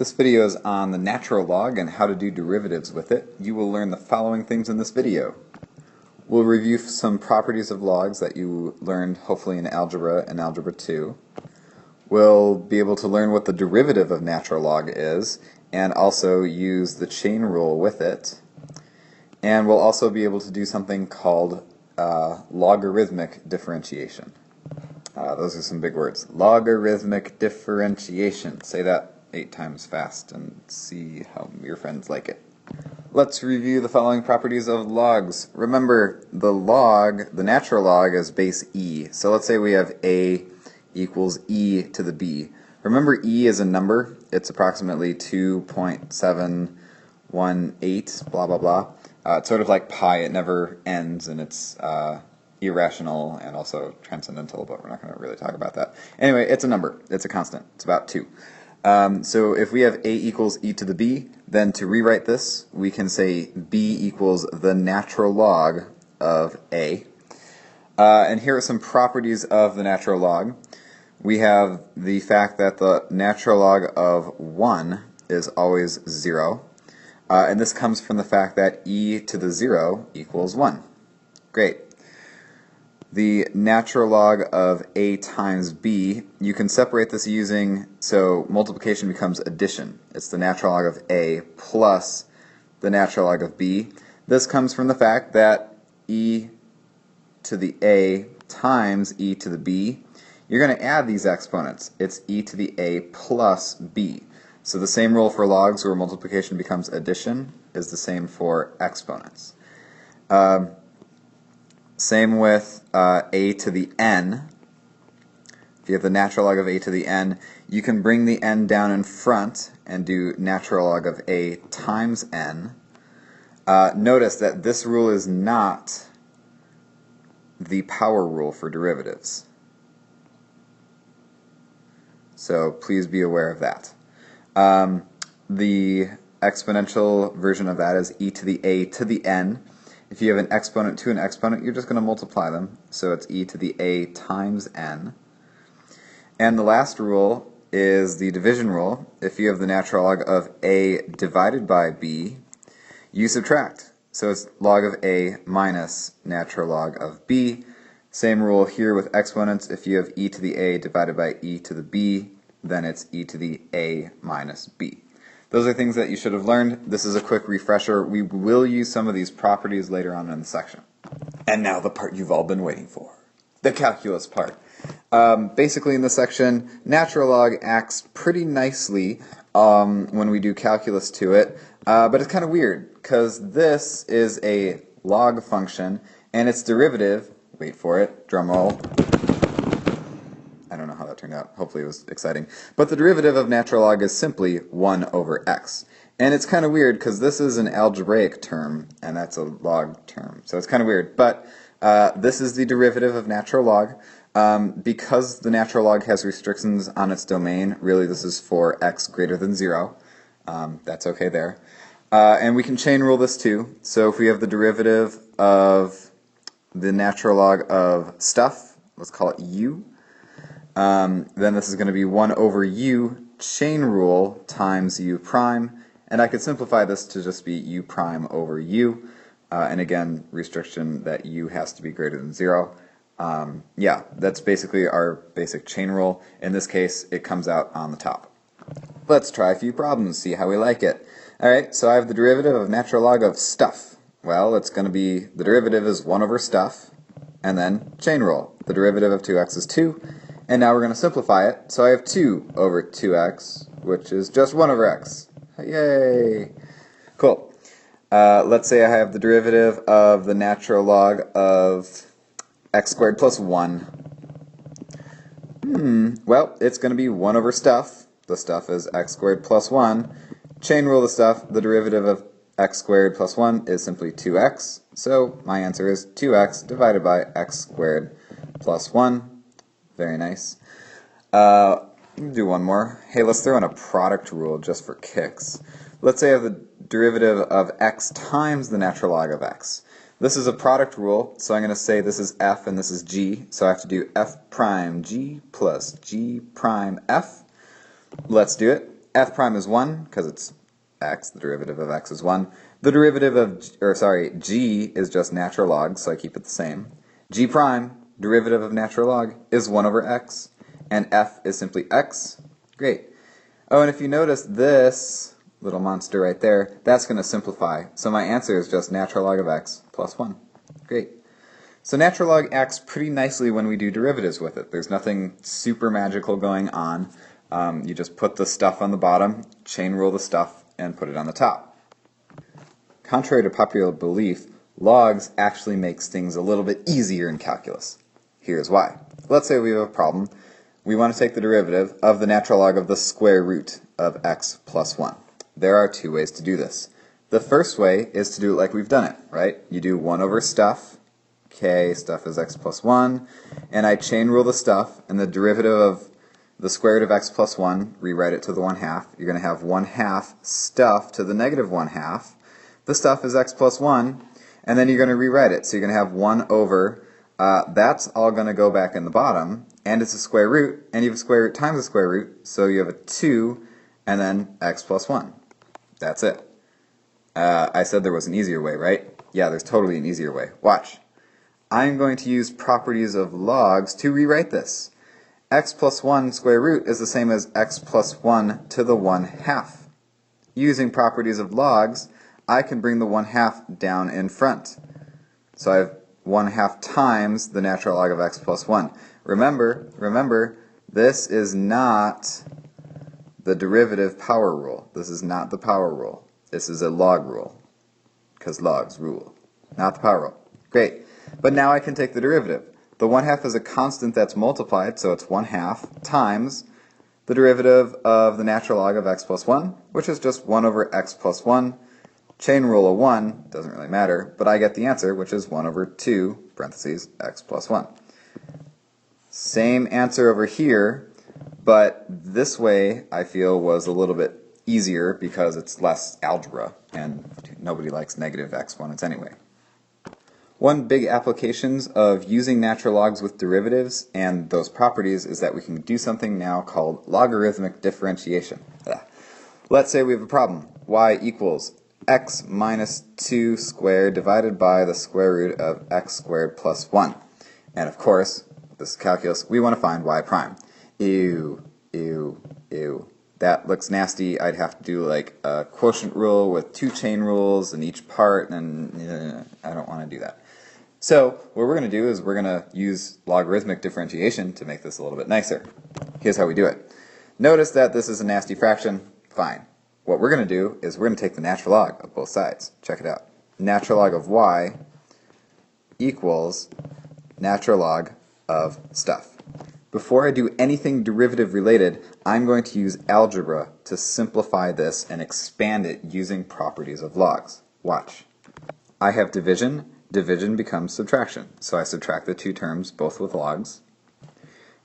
This video is on the natural log and how to do derivatives with it. You will learn the following things in this video. We'll review some properties of logs that you learned hopefully in algebra and algebra 2. We'll be able to learn what the derivative of natural log is and also use the chain rule with it. And we'll also be able to do something called logarithmic differentiation. Those are some big words. Logarithmic differentiation. Say that 8 times fast and see how your friends like it. Let's review the following properties of logs. Remember, the natural log is base e. So let's say we have a equals e to the b. Remember, e is a number. It's approximately 2.718, blah, blah, blah. It's sort of like pi. It never ends, and it's irrational and also transcendental, but we're not going to really talk about that. Anyway, it's a number. It's a constant. It's about 2. So if we have a equals e to the b, then to rewrite this, we can say b equals the natural log of a. And here are some properties of the natural log. We have the fact that the natural log of 1 is always 0. And this comes from the fact that e to the 0 equals 1. Great. The natural log of a times b, you can separate this using, so multiplication becomes addition. It's the natural log of a plus the natural log of b. This comes from the fact that e to the a times e to the b, you're going to add these exponents. It's e to the a plus b. So the same rule for logs where multiplication becomes addition is the same for exponents. Same with a to the n. If you have the natural log of a to the n, you can bring the n down in front and do natural log of a times n. Notice that this rule is not the power rule for derivatives. So please be aware of that. The exponential version of that is e to the a to the n. If you have an exponent to an exponent, you're just going to multiply them. So it's e to the a times n. And the last rule is the division rule. If you have the natural log of a divided by b, you subtract. So it's log of a minus natural log of b. Same rule here with exponents. If you have e to the a divided by e to the b, then it's e to the a minus b. Those are things that you should have learned. This is a quick refresher. We will use some of these properties later on in the section. And now the part you've all been waiting for, the calculus part. Basically in this section, natural log acts pretty nicely when we do calculus to it, but it's kind of weird because this is a log function and its derivative, wait for it, drum roll. I don't know how that turned out. Hopefully it was exciting. But the derivative of natural log is simply 1 over x. And it's kind of weird because this is an algebraic term and that's a log term. So it's kind of weird. But this is the derivative of natural log. Because the natural log has restrictions on its domain, really this is for x greater than 0. That's okay there. And we can chain rule this too. So if we have the derivative of the natural log of stuff, let's call it u. Then this is going to be 1 over u chain rule times u prime, and I could simplify this to just be u prime over u, and again, restriction that u has to be greater than 0. Yeah, that's basically our basic chain rule. In this case, it comes out on the top. Let's try a few problems, see how we like it. Alright, so I have the derivative of natural log of stuff. Well, it's going to be, the derivative is 1 over stuff, and then chain rule. The derivative of 2x is 2. And now we're going to simplify it. So I have 2 over 2x, which is just 1 over x. Yay! Cool. Let's say I have the derivative of the natural log of x squared plus 1. Well, it's going to be 1 over stuff. The stuff is x squared plus 1. Chain rule the stuff. The derivative of x squared plus 1 is simply 2x. So my answer is 2x divided by x squared plus 1. Very nice. Do one more. Hey, let's throw in a product rule just for kicks. Let's say I have the derivative of x times the natural log of x. This is a product rule, so I'm going to say this is f and this is g. So I have to do f prime g plus g prime f. Let's do it. f prime is 1 because it's x, the derivative of x is 1. The derivative of, g is just natural log, so I keep it the same. G prime, derivative of natural log, is 1 over x, and f is simply x. Great. Oh, and if you notice this little monster right there, that's going to simplify. So my answer is just natural log of x plus 1. Great. So natural log acts pretty nicely when we do derivatives with it. There's nothing super magical going on. You just put the stuff on the bottom, chain rule the stuff, and put it on the top. Contrary to popular belief, logs actually makes things a little bit easier in calculus. Here's why. Let's say we have a problem. We want to take the derivative of the natural log of the square root of x plus 1. There are two ways to do this. The first way is to do it like we've done it, right? You do 1 over stuff, k, stuff is x plus 1, and I chain rule the stuff, and the derivative of the square root of x plus 1, rewrite it to the 1/2. You're going to have 1/2 stuff to the negative 1/2. The stuff is x plus 1, and then you're going to rewrite it. So you're going to have 1 over, that's all going to go back in the bottom, and it's a square root, and you have a square root times a square root, so you have a 2, and then x plus 1. That's it. I said there was an easier way, right? Yeah, there's totally an easier way. Watch. I'm going to use properties of logs to rewrite this. X plus 1 square root is the same as x plus 1 to the 1/2. Using properties of logs, I can bring the 1/2 down in front. So I have 1/2 times the natural log of x plus 1. Remember, this is not the derivative power rule. This is not the power rule. This is a log rule, because logs rule, not the power rule. Great. But now I can take the derivative. The 1/2 is a constant that's multiplied, so it's 1/2 times the derivative of the natural log of x plus 1, which is just 1 over x plus 1. Chain rule of 1, doesn't really matter, but I get the answer, which is 1 over 2, parentheses, x plus 1. Same answer over here, but this way I feel was a little bit easier because it's less algebra, and nobody likes negative exponents anyway. One big applications of using natural logs with derivatives and those properties is that we can do something now called logarithmic differentiation. Let's say we have a problem. Y equals x minus 2 squared divided by the square root of x squared plus 1. And of course, this is calculus, we want to find y prime. Ew. That looks nasty. I'd have to do like a quotient rule with 2 chain rules in each part, and I don't want to do that. So what we're going to do is we're going to use logarithmic differentiation to make this a little bit nicer. Here's how we do it. Notice that this is a nasty fraction. Fine. What we're going to do is we're going to take the natural log of both sides. Check it out. Natural log of y equals natural log of stuff. Before I do anything derivative related, I'm going to use algebra to simplify this and expand it using properties of logs. Watch. I have division. Division becomes subtraction. So I subtract the two terms, both with logs.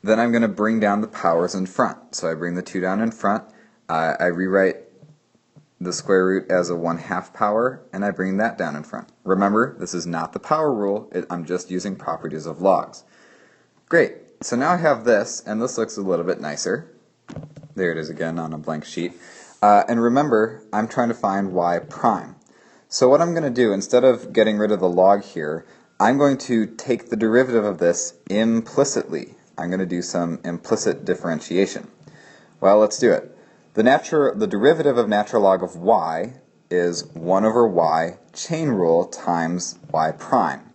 Then I'm going to bring down the powers in front. So I bring the 2 down in front. I rewrite the square root as a 1/2 power, and I bring that down in front. Remember, this is not the power rule. I'm just using properties of logs. Great. So now I have this, and this looks a little bit nicer. There it is again on a blank sheet. And remember, I'm trying to find y prime. So what I'm going to do, instead of getting rid of the log here, I'm going to take the derivative of this implicitly. I'm going to do some implicit differentiation. Well, let's do it. The derivative of natural log of y is 1 over y chain rule times y prime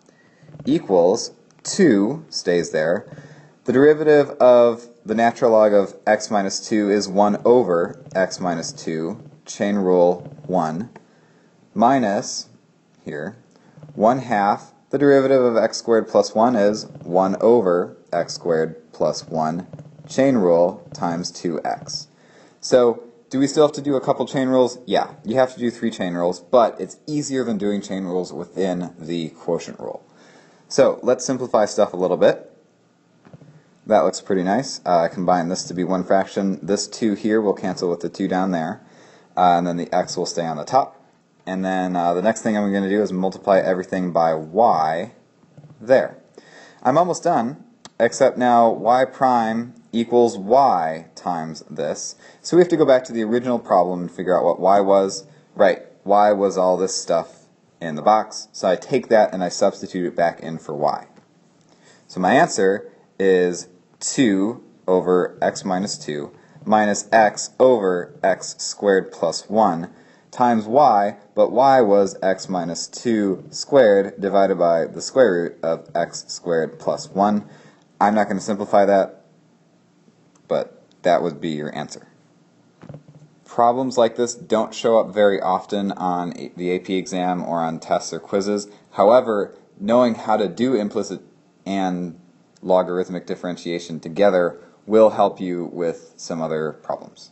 equals 2, stays there. The derivative of the natural log of x minus 2 is 1 over x minus 2 chain rule 1 minus, here, 1/2. The derivative of x squared plus 1 is 1 over x squared plus 1 chain rule times 2x. So, do we still have to do a couple chain rules? Yeah, you have to do 3 chain rules, but it's easier than doing chain rules within the quotient rule. So, let's simplify stuff a little bit. That looks pretty nice. I combine this to be one fraction. This 2 here will cancel with the 2 down there, and then the x will stay on the top. And then the next thing I'm going to do is multiply everything by y there. I'm almost done, except now y prime equals y times this. So we have to go back to the original problem and figure out what y was. Right, y was all this stuff in the box. So I take that and I substitute it back in for y. So my answer is 2 over x minus 2 minus x over x squared plus 1 times y, but y was x minus 2 squared divided by the square root of x squared plus 1. I'm not going to simplify that, but that would be your answer. Problems like this don't show up very often on the AP exam or on tests or quizzes. However, knowing how to do implicit and logarithmic differentiation together will help you with some other problems.